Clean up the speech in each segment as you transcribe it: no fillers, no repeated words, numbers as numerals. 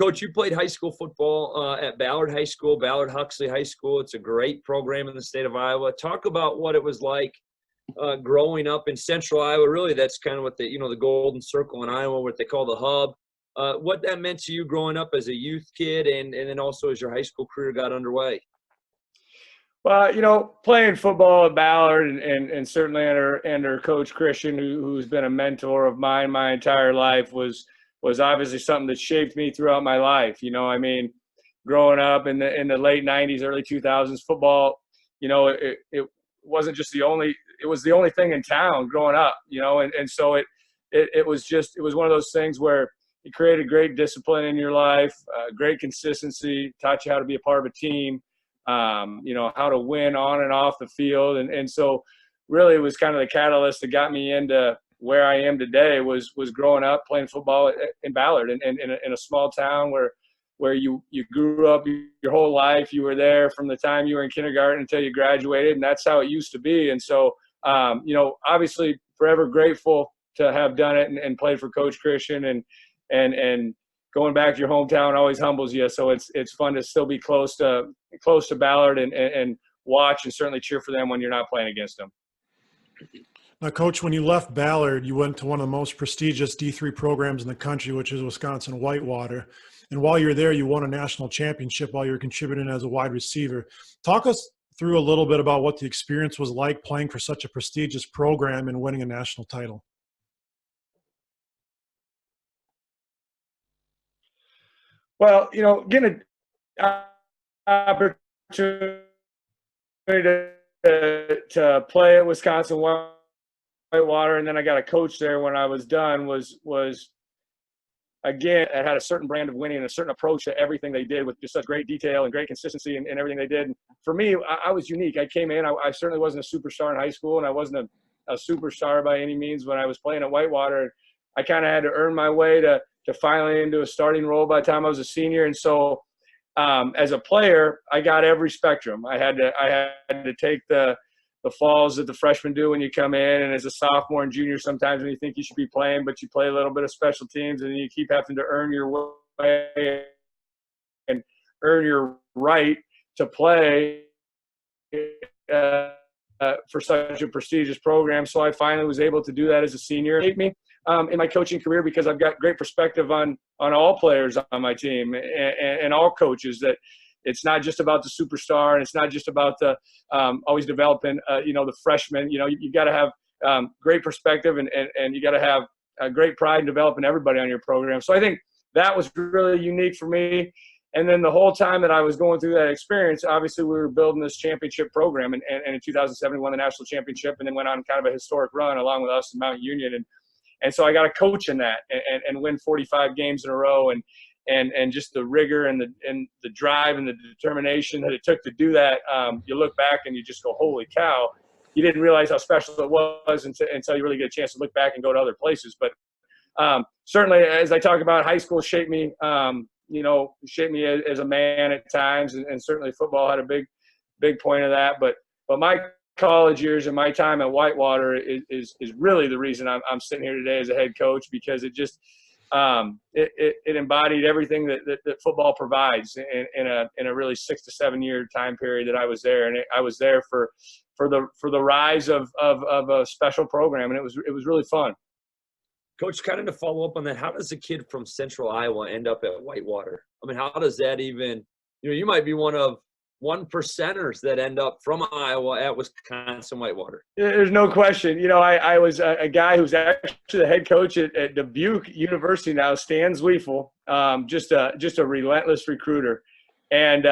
Coach, you played high school football at Ballard High School, Ballard Huxley High School. It's a great program in the state of Iowa. Talk about what it was like growing up in central Iowa. Really, that's kind of what the golden circle in Iowa, what they call the hub. What that meant to you growing up as a youth kid and then also as your high school career got underway. Well, playing football at Ballard and certainly under Coach Christian, who's been a mentor of mine my entire life, was obviously something that shaped me throughout my life. Growing up in the late 90s, early 2000s, football, it wasn't just it was the only thing in town growing up, and so it was one of those things where it created great discipline in your life, great consistency, taught you how to be a part of a team, how to win on and off the field. And so really it was kind of the catalyst that got me into where I am today was growing up playing football in Ballard and in a small town where you grew up your whole life. You were there from the time you were in kindergarten until you graduated, and that's how it used to be. And so, obviously forever grateful to have done it and played for Coach Christian and going back to your hometown always humbles you. So it's fun to still be close to Ballard and watch and certainly cheer for them when you're not playing against them. Now, Coach, when you left Ballard, you went to one of the most prestigious D3 programs in the country, which is Wisconsin Whitewater. And while you were there, you won a national championship while you were contributing as a wide receiver. Talk us through a little bit about what the experience was like playing for such a prestigious program and winning a national title. Well, getting an opportunity to play at Wisconsin Whitewater, and then I got a coach there when I was done was again, it had a certain brand of winning and a certain approach to everything they did with just such great detail and great consistency in everything they did. And for me, I was unique. I came in, I certainly wasn't a superstar in high school, and I wasn't a superstar by any means when I was playing at Whitewater. I kind of had to earn my way to finally into a starting role by the time I was a senior. And so as a player, I got every spectrum. I had to take the falls that the freshmen do when you come in, and as a sophomore and junior, sometimes when you think you should be playing, but you play a little bit of special teams, and then you keep having to earn your way and earn your right to play for such a prestigious program. So I finally was able to do that as a senior. It made me in my coaching career because I've got great perspective on all players on my team and all coaches, that it's not just about the superstar, and it's not just about the always developing, the freshmen. You got to have great perspective, and you got to have a great pride in developing everybody on your program. So I think that was really unique for me. And then the whole time that I was going through that experience, obviously we were building this championship program, and in 2007 we won the national championship, and then went on kind of a historic run along with us in Mount Union. And so I got a coach in that and win 45 games in a row, and just the rigor and the drive and the determination that it took to do that. You look back and you just go, holy cow. You didn't realize how special it was until you really get a chance to look back and go to other places. But certainly, as I talk about, high school shaped me, shaped me as a man at times, and certainly football had a big point of that. But my college years and my time at Whitewater is really the reason I'm sitting here today as a head coach, because it just it embodied everything that football provides in a really 6 to 7 year time period that I was there. And I was there for the rise of a special program, and it was really fun. Coach, kind of to follow up on that, how does a kid from central Iowa end up at Whitewater? I mean, how does that even, you might be one of 1%ers that end up from Iowa at Wisconsin Whitewater. There's no question. I was a guy who's actually the head coach at Dubuque University now, Stan Zwiefel, just a relentless recruiter. And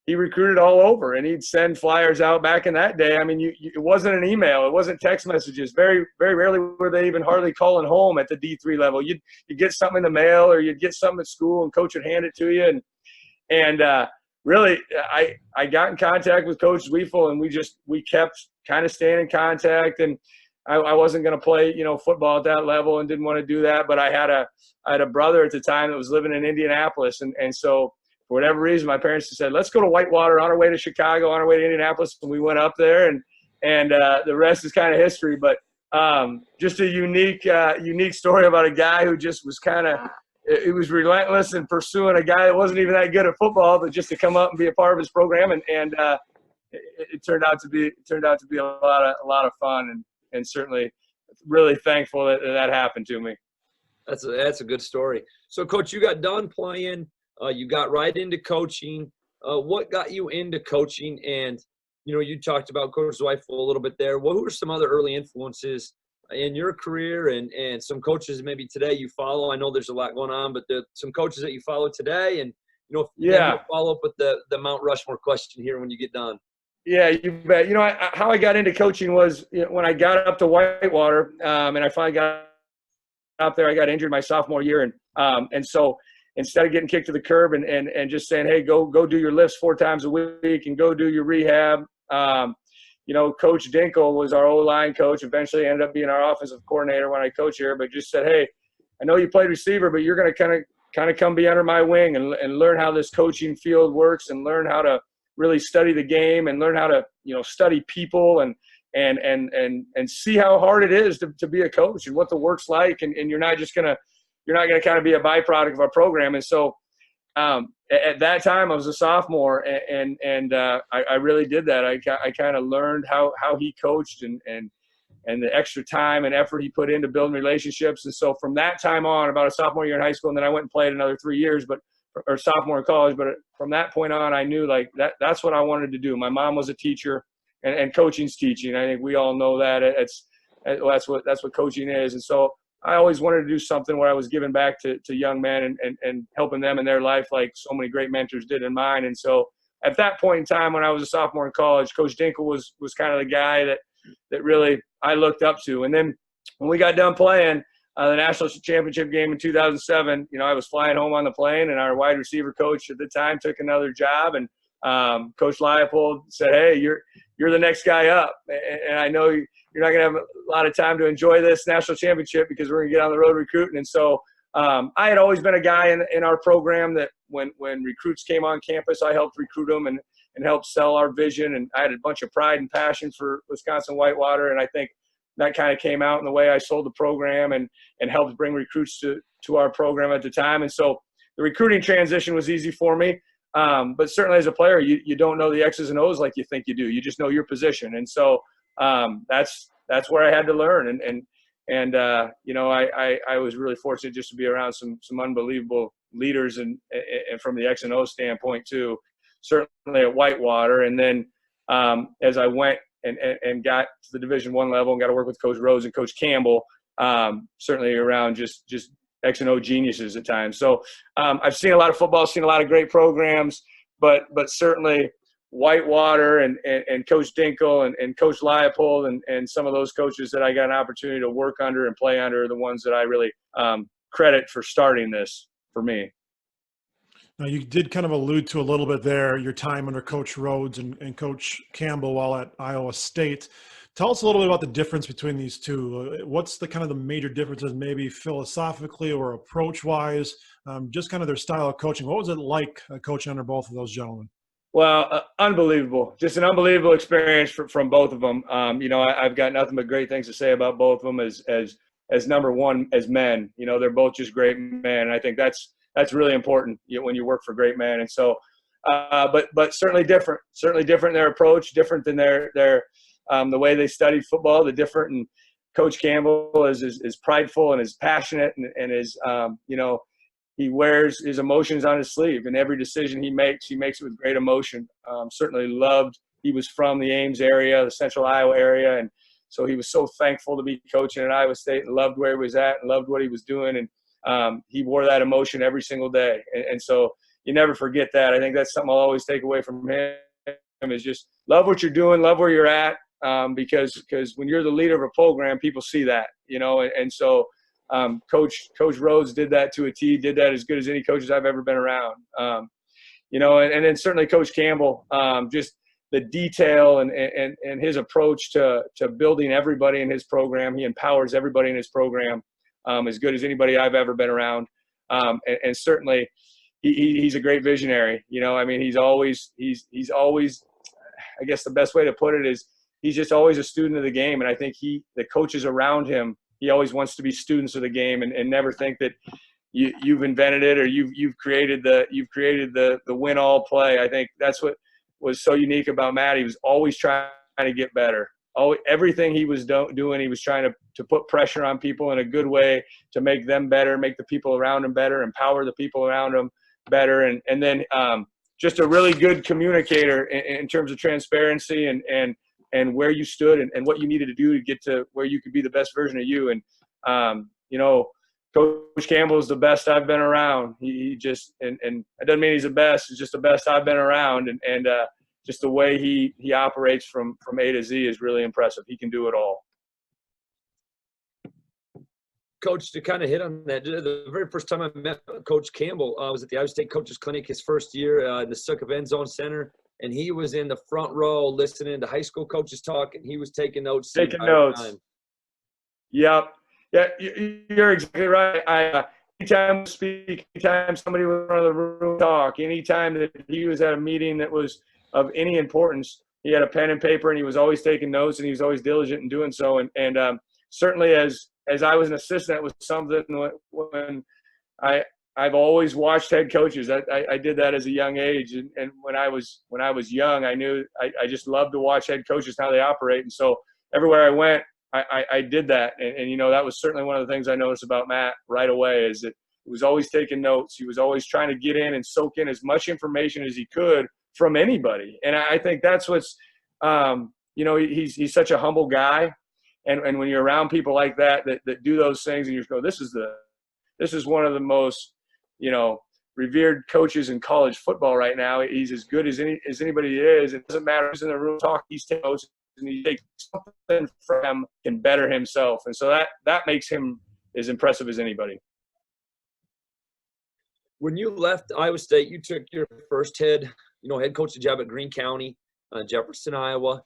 he recruited all over, and he'd send flyers out back in that day. I mean, it wasn't an email. It wasn't text messages. Very, very rarely were they even hardly calling home at the D3 level. You'd get something in the mail, or you'd get something at school, and coach would hand it to you. And really, I got in contact with Coach Zwiefel, and we kept kind of staying in contact. And I wasn't going to play, football at that level, and didn't want to do that. But I had a brother at the time that was living in Indianapolis, and so for whatever reason, my parents just said, let's go to Whitewater, on our way to Chicago, on our way to Indianapolis. And we went up there, and the rest is kind of history. But just a unique story about a guy who just was kind of he was relentless in pursuing a guy that wasn't even that good at football, but just to come up and be a part of his program. And it turned out to be a lot of fun, and certainly really thankful that happened to me. That's a good story. So, Coach, you got done playing. You got right into coaching. What got you into coaching? And you talked about Coach Zweifel a little bit there. What were some other early influences in your career, and some coaches maybe today you follow? I know there's a lot going on, but some coaches that you follow today, and yeah, we'll follow up with the Mount Rushmore question here when you get done. Yeah, you bet. How I got into coaching was when I got up to Whitewater, and I finally got up there. I got injured my sophomore year, and so instead of getting kicked to the curb and just saying, hey, go do your lifts 4 times a week and go do your rehab. Coach Dinkle was our O-line coach. Eventually ended up being our offensive coordinator when I coached here, but just said, hey, I know you played receiver, but you're going to kind of come be under my wing and learn how this coaching field works, and learn how to really study the game, and learn how to study people and see how hard it is to be a coach, and what the work's like, and you're not gonna kind of be a byproduct of our program. And so at that time I was a sophomore, and I really did that. I kind of learned how he coached, and the extra time and effort he put into building relationships. And so from that time on, about a sophomore year in high school, and then I went and played another 3 years, or sophomore in college. But from that point on, I knew that's what I wanted to do. My mom was a teacher, and coaching's teaching. I think we all know that. That's what coaching is. And so I always wanted to do something where I was giving back to young men and helping them in their life, like so many great mentors did in mine. And so at that point in time, when I was a sophomore in college, Coach Dinkle was kind of the guy that really I looked up to. And then when we got done playing the national championship game in 2007, I was flying home on the plane, and our wide receiver coach at the time took another job, and Coach Leopold said, hey, you're the next guy up, and I know you're not going to have a lot of time to enjoy this national championship because we're going to get on the road recruiting. And so I had always been a guy in our program that when recruits came on campus, I helped recruit them and helped sell our vision, and I had a bunch of pride and passion for Wisconsin Whitewater, and I think that kind of came out in the way I sold the program and helped bring recruits to our program at the time. And so the recruiting transition was easy for me. But certainly as a player, you don't know the X's and O's like you think you do. You just know your position. And so that's where I had to learn. I was really fortunate just to be around some unbelievable leaders and from the X and O standpoint too, certainly at Whitewater. And then as I went and got to the Division I level and got to work with Coach Rhodes and Coach Campbell, certainly around just X and O geniuses at times. So I've seen a lot of football, seen a lot of great programs, but certainly Whitewater and Coach Dinkle and Coach Leopold and some of those coaches that I got an opportunity to work under and play under are the ones that I really credit for starting this for me. Now, you did kind of allude to a little bit there, your time under Coach Rhodes and Coach Campbell while at Iowa State. Tell us a little bit about the difference between these two. What's the kind of the major differences, maybe philosophically or approach-wise, just kind of their style of coaching? What was it like coaching under both of those gentlemen? Well, unbelievable. Just an unbelievable experience from both of them. I've got nothing but great things to say about both of them as number one, as men. They're both just great men. And I think that's really important when you work for great men. And so, but certainly different in their approach, different than their the way they studied football, and Coach Campbell is prideful and is passionate and is, he wears his emotions on his sleeve, and every decision he makes it with great emotion. Certainly he was from the Ames area, the central Iowa area. And so he was so thankful to be coaching at Iowa State and loved where he was at and loved what he was doing. And he wore that emotion every single day. And so you never forget that. I think that's something I'll always take away from him is just love what you're doing, love where you're at. Because when you're the leader of a program, people see that, and so Coach Rhodes did that to a T, did that as good as any coaches I've ever been around. And then certainly Coach Campbell, just the detail and his approach to building everybody in his program. He empowers everybody in his program as good as anybody I've ever been around. And certainly he's a great visionary. He's always, I guess the best way to put it is, he's just always a student of the game. And I think the coaches around him, he always wants to be students of the game and never think that, you've invented it, or you've created the win all play. I think that's what was so unique about Matt. He was always trying to get better. Everything he was doing, he was trying to put pressure on people in a good way to make them better, make the people around him better, empower the people around him better, and then just a really good communicator in terms of transparency and where you stood and what you needed to do to get to where you could be the best version of you. And Coach Campbell is the best I've been around. He just and it doesn't mean he's the best. It's just the best I've been around. And just the way he operates from A to Z is really impressive. He can do it all. Coach, to kind of hit on that, the very first time I met Coach Campbell was at the Iowa State Coaches Clinic his first year in the Succop End Zone Center, and he was in the front row listening to high school coaches talk, and he was taking notes. Taking notes. Yep. Yeah, you're exactly right. Anytime we speak, anytime somebody was in front of the room talk, anytime that he was at a meeting that was of any importance, he had a pen and paper, and he was always taking notes, and he was always diligent in doing so. And certainly as I was an assistant, it was something when I've always watched head coaches. I did that as a young age, and when I was young, I knew I just loved to watch head coaches, how they operate. And so everywhere I went, I did that. And that was certainly one of the things I noticed about Matt right away, is that he was always taking notes. He was always trying to get in and soak in as much information as he could from anybody. And I think that's what's, he's such a humble guy. And when you're around people like that do those things, and you go, this is one of the most, revered coaches in college football right now. He's as good as anybody is. It doesn't matter who's in the room talking. He's taking notes, and he takes something from him and better himself. And so that makes him as impressive as anybody. When you left Iowa State, you took your first head coaching job at Greene County, Jefferson, Iowa.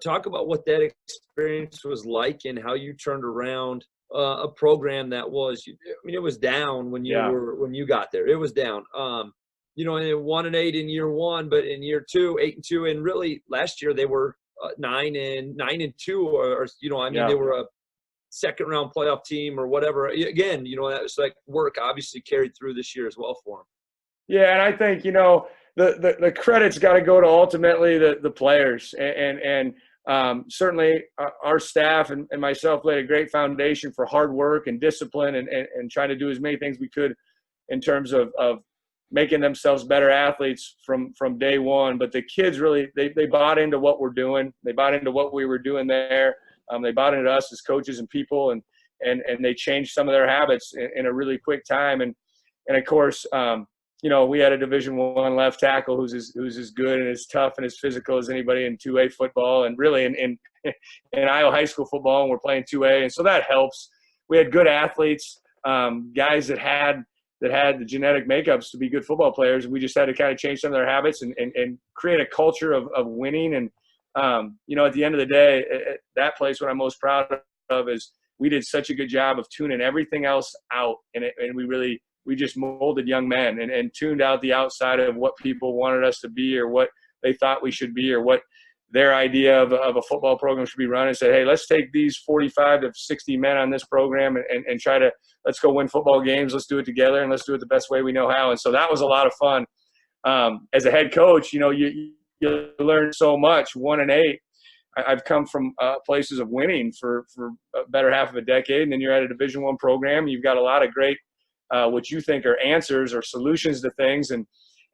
Talk about what that experience was like and how you turned around a program that was, it was down when you got there. It was down. And 1-8 in year one, but in year two, 8-2, and really last year they were 9-2, or they were a second round playoff team or whatever. Again, that was like work obviously carried through this year as well for them. Yeah, and I think the credit's got to go to ultimately the players, and certainly our staff and myself laid a great foundation for hard work and discipline and trying to do as many things we could in terms of making themselves better athletes from day one. But the kids really they bought into what we're doing. They bought into what we were doing there. They bought into us as coaches and people, and they changed some of their habits in a really quick time. And of course, we had a Division I left tackle who's as good and as tough and as physical as anybody in 2A football, and really in Iowa high school football, and we're playing 2A, and so that helps. We had good athletes, guys that had the genetic makeups to be good football players. We just had to kind of change some of their habits and create a culture of winning. And at the end of the day, at that place, what I'm most proud of is we did such a good job of tuning everything else out, and we just molded young men and tuned out the outside of what people wanted us to be, or what they thought we should be, or what their idea of a football program should be run, and said, hey, let's take these 45 to 60 men on this program and try to, let's go win football games. Let's do it together, and let's do it the best way we know how. And so that was a lot of fun. As a head coach, you learn so much. 1-8, I've come from places of winning for a better half of a decade, and then you're at a Division I program. You've got a lot of great what you think are answers or solutions to things, and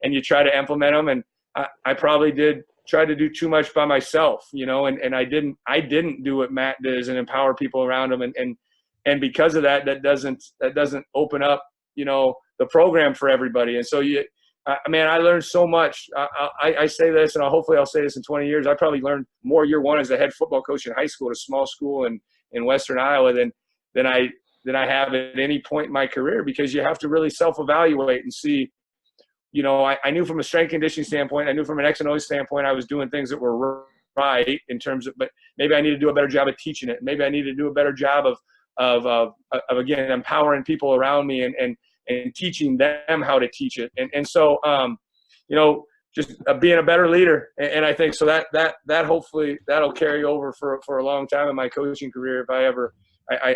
you try to implement them. And I probably did try to do too much by myself, and I didn't do what Matt does and empower people around him. And because of that doesn't open up, the program for everybody. And so I learned so much. I say this, and hopefully I'll say this in 20 years. I probably learned more year one as a head football coach in high school at a small school in Western Iowa than I have at any point in my career, because you have to really self-evaluate and see, I knew from a strength conditioning standpoint, I knew from an X and O standpoint, I was doing things that were right in terms of, but maybe I need to do a better job of teaching it. Maybe I need to do a better job of again, empowering people around me and teaching them how to teach it. And so, just being a better leader. And I think so that hopefully that'll carry over for a long time in my coaching career. If I ever,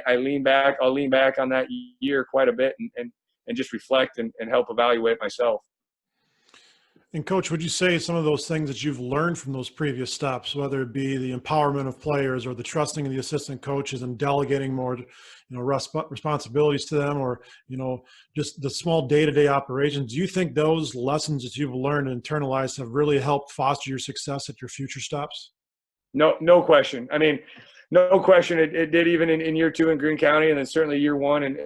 I'll lean back on that year quite a bit and and just reflect and help evaluate myself. And Coach, would you say some of those things that you've learned from those previous steps, whether it be the empowerment of players or the trusting of the assistant coaches and delegating more, responsibilities to them, or, just the small day-to-day operations, do you think those lessons that you've learned and internalized have really helped foster your success at your future stops? No question. I mean, no question. It did even in year 2 in Greene County, and then certainly year 1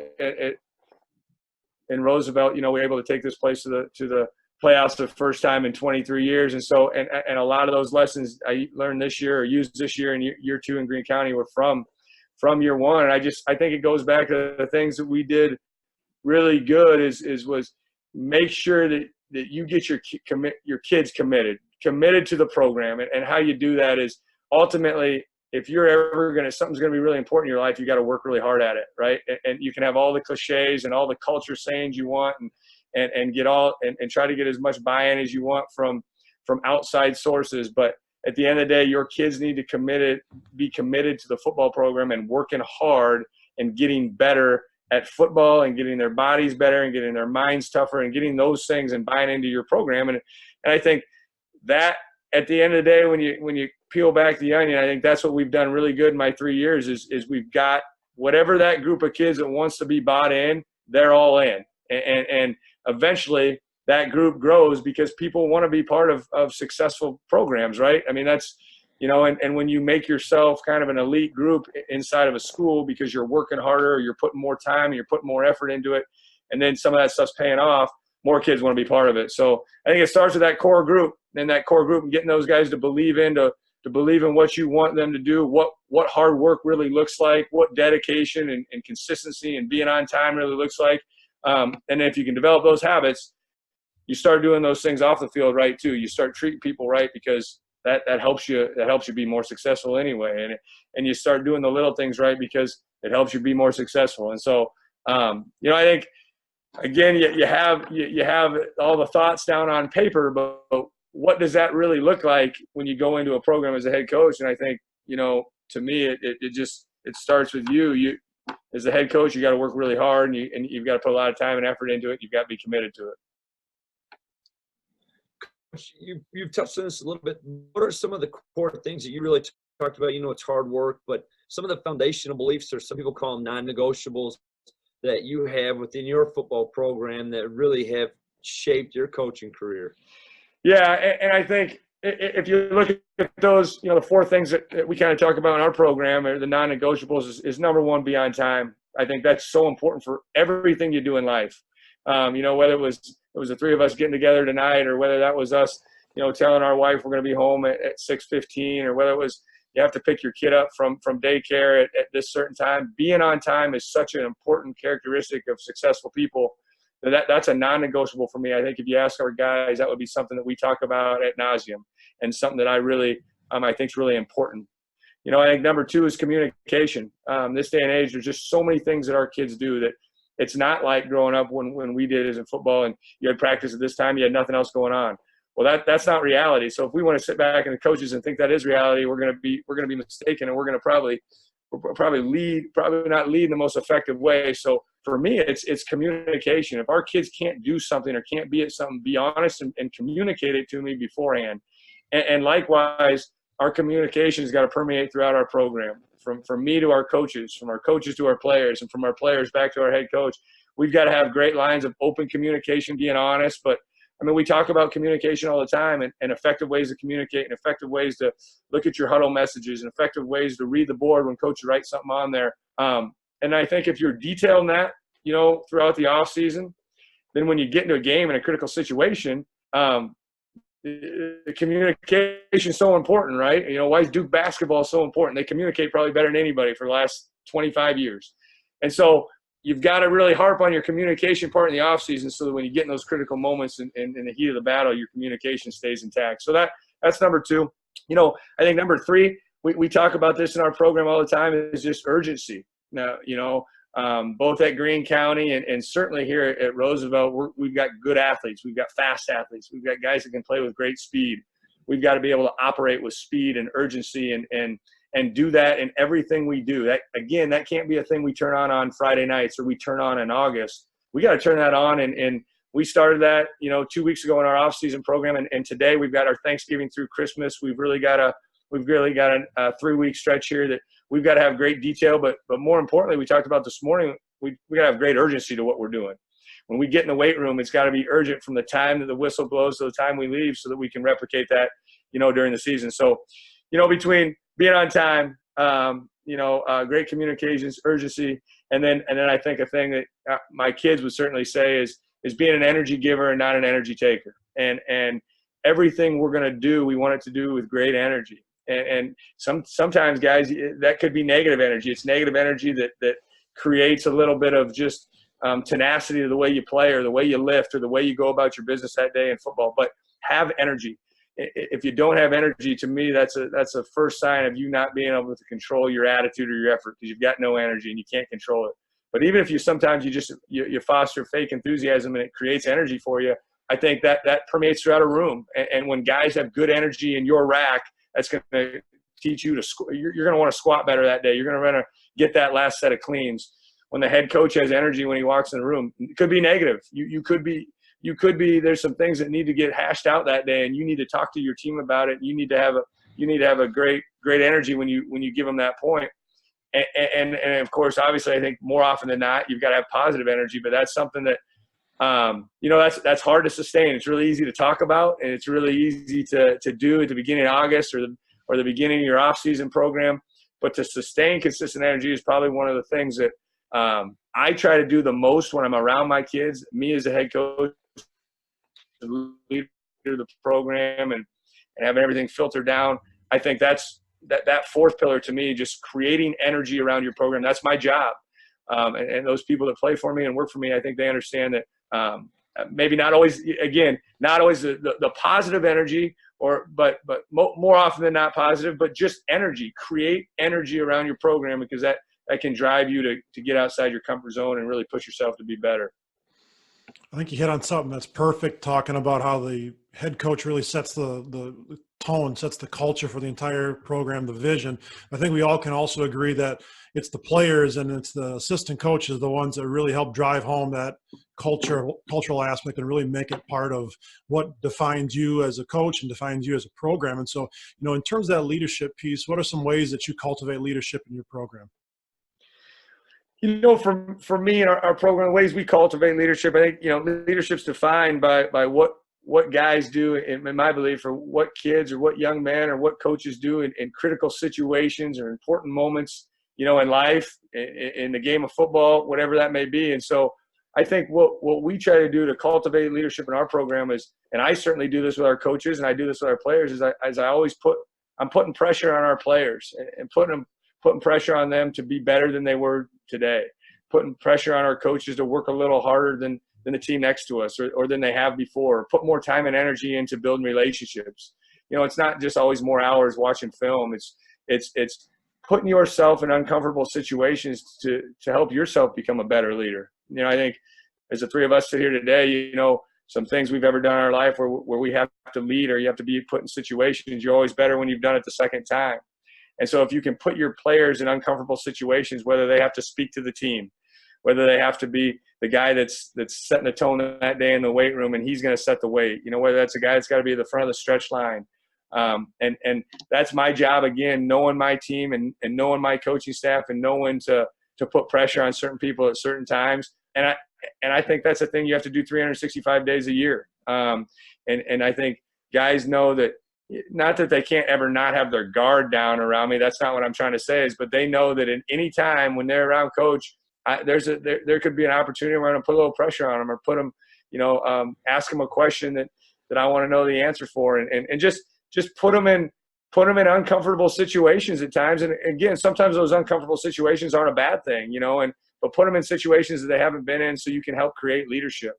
in Roosevelt. We were able to take this place to the playoffs the first time in 23 years. And so, and a lot of those lessons I learned this year or used this year in year 2 in Greene County were from year 1. And I think it goes back to the things that we did really good was make sure that you get your kids committed to the program. And how you do that is ultimately, if you're ever something's going to be really important in your life, you got to work really hard at it. Right. And you can have all the cliches and all the culture sayings you want, and get and try to get as much buy-in as you want from outside sources. But at the end of the day, your kids need to be committed to the football program and working hard and getting better at football and getting their bodies better and getting their minds tougher and getting those things and buying into your program. And I think that at the end of the day, when you peel back the onion, I think that's what we've done really good in my 3 years is we've got whatever that group of kids that wants to be bought in, they're all in. And eventually that group grows because people want to be part of successful programs, right? I mean, that's, and when you make yourself kind of an elite group inside of a school because you're working harder, or you're putting more time, and you're putting more effort into it, and then some of that stuff's paying off, more kids want to be part of it. So I think it starts with that core group, and getting those guys to believe in what you want them to do, what hard work really looks like, what dedication and consistency and being on time really looks like. And then if you can develop those habits, you start doing those things off the field right too. You start treating people right because that helps you be more successful anyway. And you start doing the little things right because it helps you be more successful. And so, I think again, you have all the thoughts down on paper, but what does that really look like when you go into a program as a head coach? And I think, to me, it starts with you. As a head coach, you got to work really hard, and you've got to put a lot of time and effort into it. You've got to be committed to it. You've touched on this a little bit. What are some of the core things that you really talked about? It's hard work, but some of the foundational beliefs, or some people call them non-negotiables, that you have within your football program that really have shaped your coaching career? Yeah, and I think if you look at those, the 4 things that we kind of talk about in our program, or the non-negotiables, is number 1, be on time. I think that's so important for everything you do in life. Whether it was the 3 of us getting together tonight, or whether that was us, telling our wife we're going to be home at 6:15, or whether it was you have to pick your kid up from daycare at this certain time. Being on time is such an important characteristic of successful people. That's a non-negotiable for me. I think if you ask our guys, that would be something that we talk about ad nauseum, and something that I really, I think is really important. I think number 2 is communication. This day and age, there's just so many things that our kids do that it's not like growing up when we did as in football, and you had practice at this time, you had nothing else going on. Well, that's not reality. So if we want to sit back and the coaches and think that is reality, we're going to be mistaken, and we're going to probably not lead in the most effective way. So for me, it's communication. If our kids can't do something or can't be at something, be honest and communicate it to me beforehand. And likewise, our communication has got to permeate throughout our program, from me to our coaches, from our coaches to our players, and from our players back to our head coach. We've got to have great lines of open communication, being honest. But we talk about communication all the time, and effective ways to communicate, and effective ways to look at your huddle messages, and effective ways to read the board when coach writes something on there. And I think if you're detailing that, throughout the off season, then when you get into a game in a critical situation, the communication is so important, right? Why is Duke basketball so important? They communicate probably better than anybody for the last 25 years. And so you've got to really harp on your communication part in the offseason, so that when you get in those critical moments in the heat of the battle, your communication stays intact. So that's number 2. I think number 3, we talk about this in our program all the time, is just urgency. Now, both at Greene County and certainly here at Roosevelt, we've got good athletes. We've got fast athletes. We've got guys that can play with great speed. We've got to be able to operate with speed and urgency and do that in everything we do. That can't be a thing we turn on Friday nights, or we turn on in August. we got to turn that on. And we started that, 2 weeks ago in our off-season program. And today we've got our Thanksgiving through Christmas. We've really got a 3-week stretch here that we've got to have great detail. But more importantly, we talked about this morning, we got to have great urgency to what we're doing. When we get in the weight room, it's got to be urgent from the time that the whistle blows to the time we leave so that we can replicate that, during the season. So, between being on time, great communications, urgency, and then I think a thing that my kids would certainly say is being an energy giver and not an energy taker. And everything we're going to do, we want it to do with great energy. And sometimes, guys, that could be negative energy. It's negative energy that creates a little bit of just tenacity to the way you play or the way you lift or the way you go about your business that day in football. But have energy. If you don't have energy, to me, that's a first sign of you not being able to control your attitude or your effort, because you've got no energy and you can't control it. But even if sometimes you foster fake enthusiasm and it creates energy for you, I think that permeates throughout a room. And when guys have good energy in your rack, that's going to teach you you're going to want to squat better that day. You're going to want to get that last set of cleans. When the head coach has energy when he walks in the room, it could be negative. You could be there's some things that need to get hashed out that day, and you need to talk to your team about it. You need to have a great energy when you give them that point. And of course, obviously, I think more often than not, you've got to have positive energy. But that's something that that's hard to sustain. It's really easy to talk about, and it's really easy to do at the beginning of August or the beginning of your off-season program. But to sustain consistent energy is probably one of the things that I try to do the most when I'm around my kids. Me as a head coach, the leader of the program, and having everything filtered down. I think that's that fourth pillar to me, just creating energy around your program. That's my job. And those people that play for me and work for me, I think they understand that maybe not always the positive energy, but more often than not positive, but just energy. Create energy around your program, because that can drive you to get outside your comfort zone and really push yourself to be better. I think you hit on something that's perfect, talking about how the head coach really sets the tone, sets the culture for the entire program, the vision. I think we all can also agree that it's and it's the assistant coaches, the ones that really help drive home that cultural aspect and really make it part of what defines you as a coach and defines you as a program. And so, in terms of that leadership piece, what are some ways that you cultivate leadership in your program? For me in our program, the ways we cultivate leadership, I think, leadership's defined by what guys do, in my belief, or what kids or what young men or what coaches do in critical situations or important moments, in life, in the game of football, whatever that may be. And so I think what we try to do to cultivate leadership in our program is, and I certainly do this with our coaches and I do this with our players, is I always I'm putting pressure on our players and putting pressure on them to be better than they were today, putting pressure on our coaches to work a little harder than the team next to us or than they have before, put more time and energy into building relationships. It's not just always more hours watching film. It's putting yourself in uncomfortable situations to help yourself become a better leader. I think as the three of us sit here today, some things we've ever done in our life where we have to lead or you have to be put in situations, you're always better when you've done it the second time. And so if you can put your players in uncomfortable situations, whether they have to speak to the team, whether they have to be the guy that's setting the tone that day in the weight room and he's going to set the weight, whether that's a guy that's got to be at the front of the stretch line. And that's my job, again, knowing my team and knowing my coaching staff and knowing to put pressure on certain people at certain times. And I think that's a thing you have to do 365 days a year. And I think guys know that, not that they can't ever not have their guard down around me. That's not what I'm trying to say but they know that in any time when they're around coach, there could be an opportunity where I'm going to put a little pressure on them or put them, ask them a question that I want to know the answer for and just put them in uncomfortable situations at times. And again, sometimes those uncomfortable situations aren't a bad thing, but put them in situations that they haven't been in so you can help create leadership.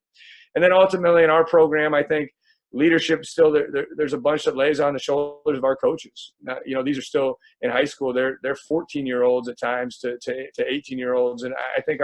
And then ultimately in our program, I think leadership still there's a bunch that lays on the shoulders of our coaches. Now, these are still in high school. They're 14-year-olds at times to 18-year-olds. And I think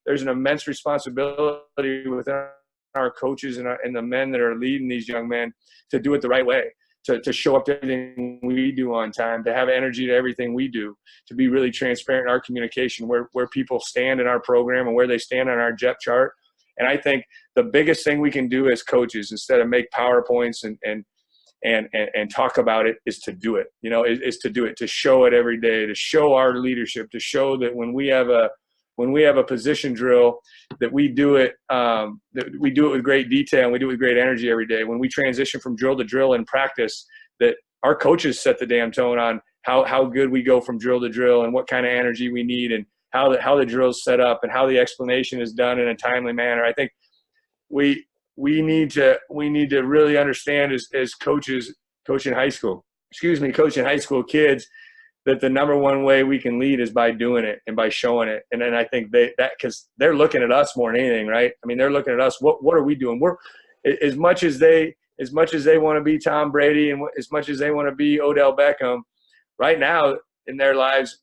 there's an immense responsibility within our coaches and the men that are leading these young men to do it the right way, to show up to everything we do on time, to have energy to everything we do, to be really transparent in our communication, where people stand in our program and where they stand on our depth chart. And I think the biggest thing we can do as coaches, instead of make PowerPoints and talk about it, is to do it. Is to do it, to show it every day, to show our leadership, to show that when we have a position drill, that we do it with great detail and we do it with great energy every day. When we transition from drill to drill in practice, that our coaches set the damn tone on how good we go from drill to drill and what kind of energy we need and how the drill's set up and how the explanation is done in a timely manner. I think we need to really understand as coaches coaching high school kids, that the number one way we can lead is by doing it and by showing it. And then I think because they're looking at us more than anything, right? I mean, they're looking at us. What are we doing? We're as much as they want to be Tom Brady and as much as they want to be Odell Beckham, right now in their lives,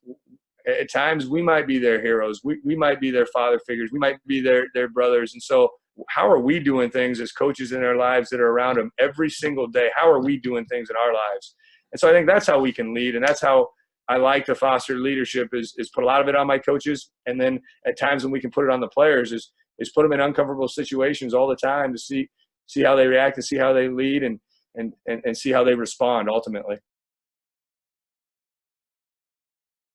at times we might be their heroes. We might be their father figures. We might be their brothers. And so how are we doing things as coaches in their lives that are around them every single day? How are we doing things in our lives? And so I think that's how we can lead. And that's how I like to foster leadership is put a lot of it on my coaches. And then at times when we can put it on the players is put them in uncomfortable situations all the time to see how they react and see how they lead and see how they respond ultimately.